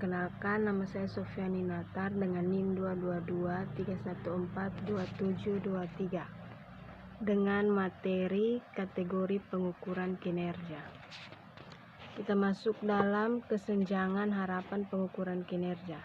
Perkenalkan, nama saya Sofiani Natar dengan NIM 22231427723 dengan materi kategori pengukuran kinerja. Kita masuk dalam kesenjangan harapan pengukuran kinerja.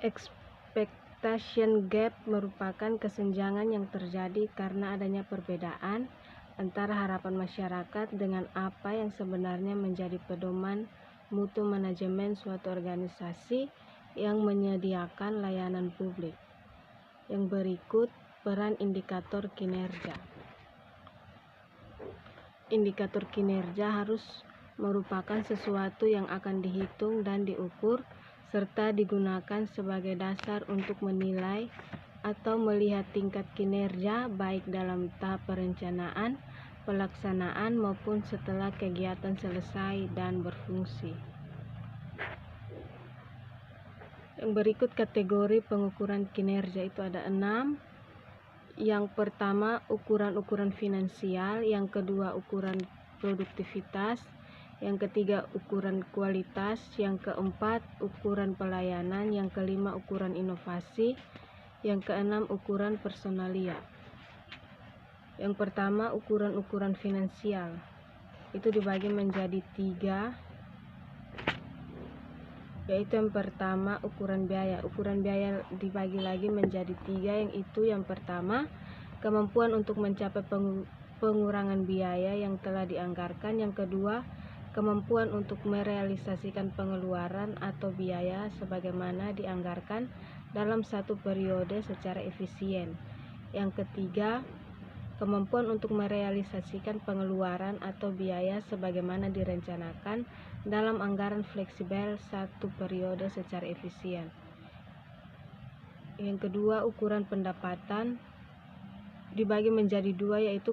Expectation gap merupakan kesenjangan yang terjadi karena adanya perbedaan antara harapan masyarakat dengan apa yang sebenarnya menjadi pedoman mutu manajemen suatu organisasi yang menyediakan layanan publik. Yang berikut peran indikator kinerja. Indikator kinerja harus merupakan sesuatu yang akan dihitung dan diukur serta digunakan sebagai dasar untuk menilai atau melihat tingkat kinerja baik dalam tahap perencanaan, pelaksanaan maupun setelah kegiatan selesai dan berfungsi. Yang berikut kategori pengukuran kinerja itu ada 6. Yang pertama ukuran-ukuran finansial, yang kedua ukuran produktivitas, yang ketiga ukuran kualitas, yang keempat ukuran pelayanan, yang kelima ukuran inovasi, yang keenam ukuran personalia. Yang pertama ukuran-ukuran finansial itu dibagi menjadi 3, yaitu yang pertama ukuran biaya. Ukuran biaya dibagi lagi menjadi 3, yang itu yang pertama kemampuan untuk mencapai pengurangan biaya yang telah dianggarkan, yang kedua kemampuan untuk merealisasikan pengeluaran atau biaya sebagaimana dianggarkan dalam satu periode secara efisien, yang ketiga kemampuan untuk merealisasikan pengeluaran atau biaya sebagaimana direncanakan dalam anggaran fleksibel satu periode secara efisien. Yang kedua ukuran pendapatan dibagi menjadi 2, yaitu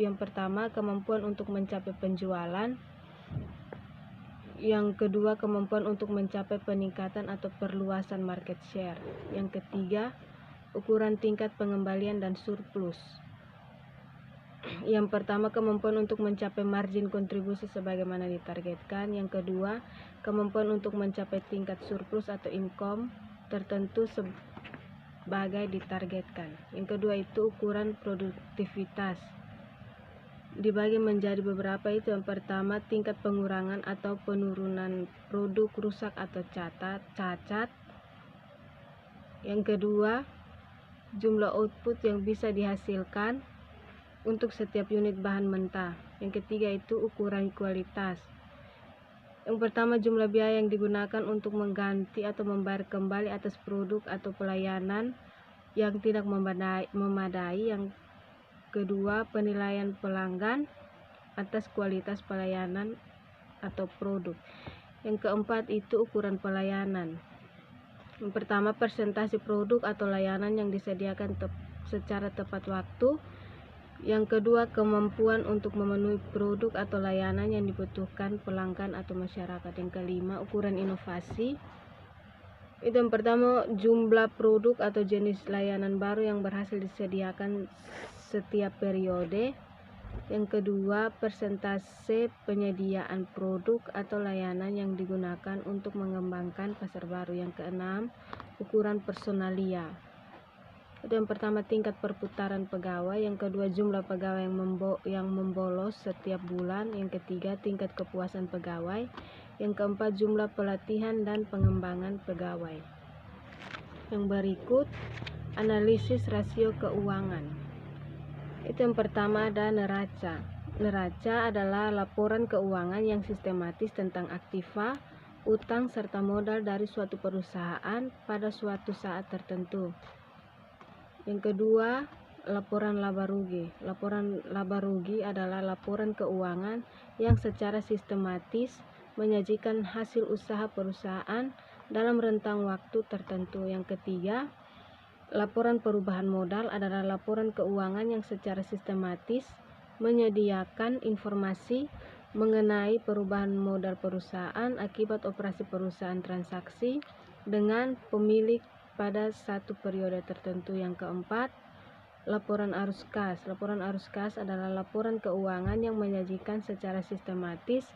yang pertama kemampuan untuk mencapai penjualan, yang kedua kemampuan untuk mencapai peningkatan atau perluasan market share, yang ketiga ukuran tingkat pengembalian dan surplus. Yang pertama kemampuan untuk mencapai margin kontribusi sebagaimana ditargetkan, yang kedua kemampuan untuk mencapai tingkat surplus atau income tertentu sebagai ditargetkan. Yang kedua itu ukuran produktivitas dibagi menjadi beberapa, itu yang pertama tingkat pengurangan atau penurunan produk rusak atau cacat, yang kedua jumlah output yang bisa dihasilkan untuk setiap unit bahan mentah, yang ketiga itu ukuran kualitas. Yang pertama jumlah biaya yang digunakan untuk mengganti atau membayar kembali atas produk atau pelayanan yang tidak memadai, yang kedua penilaian pelanggan atas kualitas pelayanan atau produk, yang keempat itu ukuran pelayanan. Yang pertama persentase produk atau layanan yang disediakan secara tepat waktu, yang kedua kemampuan untuk memenuhi produk atau layanan yang dibutuhkan pelanggan atau masyarakat, yang kelima ukuran inovasi. Itu yang pertama jumlah produk atau jenis layanan baru yang berhasil disediakan setiap periode, yang kedua persentase penyediaan produk atau layanan yang digunakan untuk mengembangkan pasar baru, yang keenam ukuran personalia. Itu yang pertama tingkat perputaran pegawai, yang kedua jumlah pegawai yang membolos setiap bulan, yang ketiga tingkat kepuasan pegawai, yang keempat jumlah pelatihan dan pengembangan pegawai. Yang berikut analisis rasio keuangan. Itu yang pertama ada neraca. Neraca adalah laporan keuangan yang sistematis tentang aktiva, utang serta modal dari suatu perusahaan pada suatu saat tertentu. Yang kedua, laporan laba rugi. Laporan laba rugi adalah laporan keuangan yang secara sistematis menyajikan hasil usaha perusahaan dalam rentang waktu tertentu. Yang ketiga, laporan perubahan modal adalah laporan keuangan yang secara sistematis menyediakan informasi mengenai perubahan modal perusahaan akibat operasi perusahaan transaksi dengan pemilik pada satu periode tertentu. Yang keempat, laporan arus kas. Laporan arus kas adalah laporan keuangan yang menyajikan secara sistematis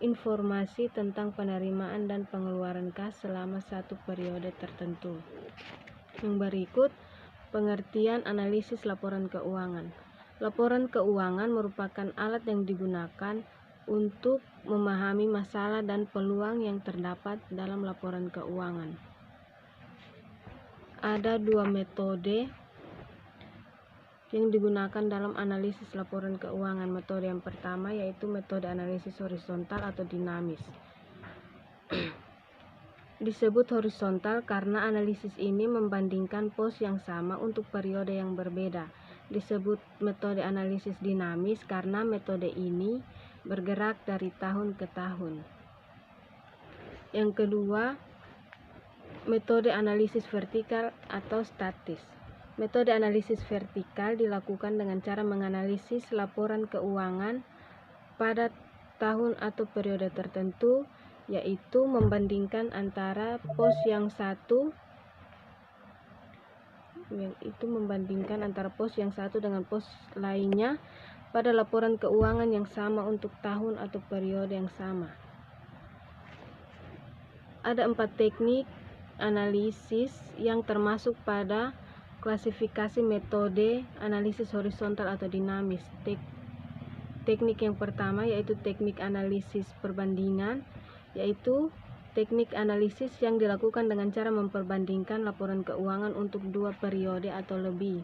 informasi tentang penerimaan dan pengeluaran kas selama satu periode tertentu. Yang berikut, pengertian analisis laporan keuangan. Laporan keuangan merupakan alat yang digunakan untuk memahami masalah dan peluang yang terdapat dalam laporan keuangan. Ada dua metode yang digunakan dalam analisis laporan keuangan. Metode yang pertama yaitu metode analisis horizontal atau dinamis. Disebut horizontal karena analisis ini membandingkan pos yang sama untuk periode yang berbeda. Disebut metode analisis dinamis karena metode ini bergerak dari tahun ke tahun. Yang kedua, metode analisis vertikal atau statis. Metode analisis vertikal dilakukan dengan cara menganalisis laporan keuangan pada tahun atau periode tertentu, yaitu membandingkan antara pos yang satu dengan pos lainnya pada laporan keuangan yang sama untuk tahun atau periode yang sama. Ada 4 teknik analisis yang termasuk pada klasifikasi metode analisis horizontal atau dinamis. Teknik yang pertama yaitu teknik analisis perbandingan, yaitu teknik analisis yang dilakukan dengan cara memperbandingkan laporan keuangan untuk 2 periode atau lebih.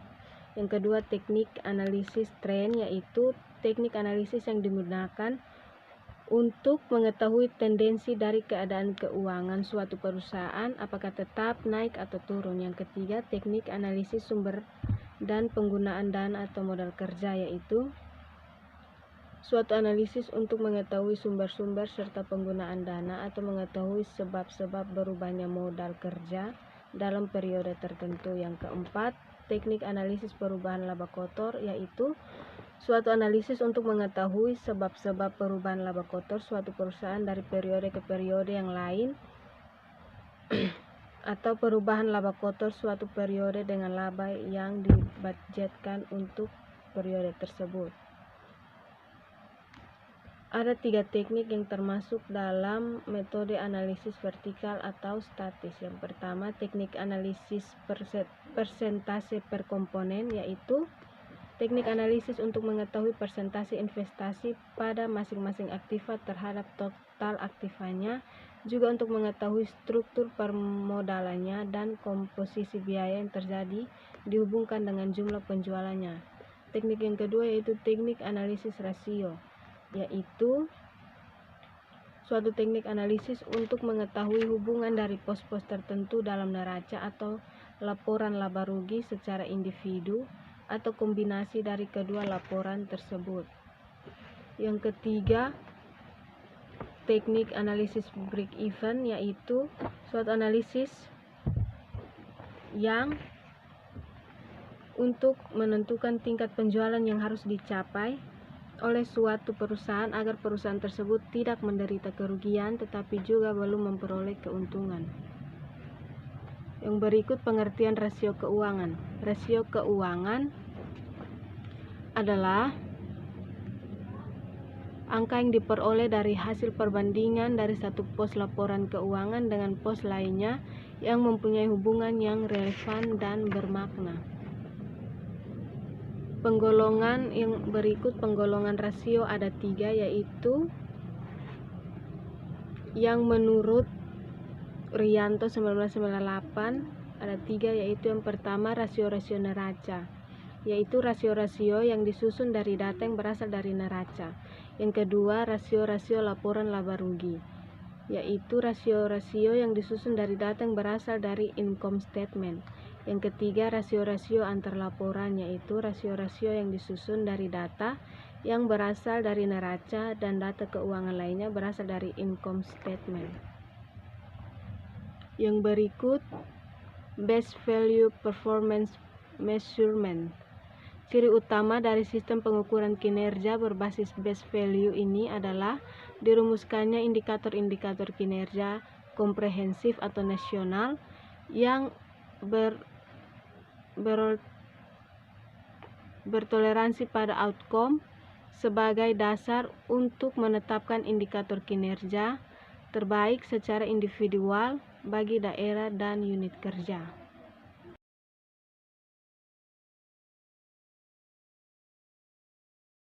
Yang kedua, teknik analisis tren, yaitu teknik analisis yang digunakan untuk mengetahui tendensi dari keadaan keuangan suatu perusahaan, apakah tetap naik atau turun. Yang ketiga, teknik analisis sumber dan penggunaan dana atau modal kerja, yaitu suatu analisis untuk mengetahui sumber-sumber serta penggunaan dana atau mengetahui sebab-sebab berubahnya modal kerja dalam periode tertentu. Yang keempat, teknik analisis perubahan laba kotor, yaitu suatu analisis untuk mengetahui sebab-sebab perubahan laba kotor suatu perusahaan dari periode ke periode yang lain atau perubahan laba kotor suatu periode dengan laba yang dibudgetkan untuk periode tersebut. Ada 3 teknik yang termasuk dalam metode analisis vertikal atau statis. Yang pertama, teknik analisis persentase per komponen, yaitu teknik analisis untuk mengetahui persentase investasi pada masing-masing aktiva terhadap total aktivanya, juga untuk mengetahui struktur permodalannya dan komposisi biaya yang terjadi dihubungkan dengan jumlah penjualannya. Teknik yang kedua yaitu teknik analisis rasio, yaitu suatu teknik analisis untuk mengetahui hubungan dari pos-pos tertentu dalam neraca atau laporan laba rugi secara individu atau kombinasi dari kedua laporan tersebut. Yang ketiga, teknik analisis break even, yaitu suatu analisis yang untuk menentukan tingkat penjualan yang harus dicapai oleh suatu perusahaan agar perusahaan tersebut tidak menderita kerugian tetapi juga belum memperoleh keuntungan. Yang berikut pengertian rasio keuangan. Rasio keuangan adalah angka yang diperoleh dari hasil perbandingan dari satu pos laporan keuangan dengan pos lainnya yang mempunyai hubungan yang relevan dan bermakna. Penggolongan yang berikut penggolongan rasio ada 3, yaitu yang menurut Rianto 1998 ada 3, yaitu yang pertama rasio-rasio neraca, yaitu rasio-rasio yang disusun dari data yang berasal dari neraca. Yang kedua, rasio-rasio laporan laba rugi, yaitu rasio-rasio yang disusun dari data yang berasal dari income statement. Yang ketiga, rasio-rasio antar laporan, yaitu rasio-rasio yang disusun dari data yang berasal dari neraca dan data keuangan lainnya berasal dari income statement. Yang berikut, best value performance measurement. Ciri utama dari sistem pengukuran kinerja berbasis best value ini adalah dirumuskannya indikator-indikator kinerja komprehensif atau nasional yang bertoleransi pada outcome sebagai dasar untuk menetapkan indikator kinerja terbaik secara individual bagi daerah dan unit kerja.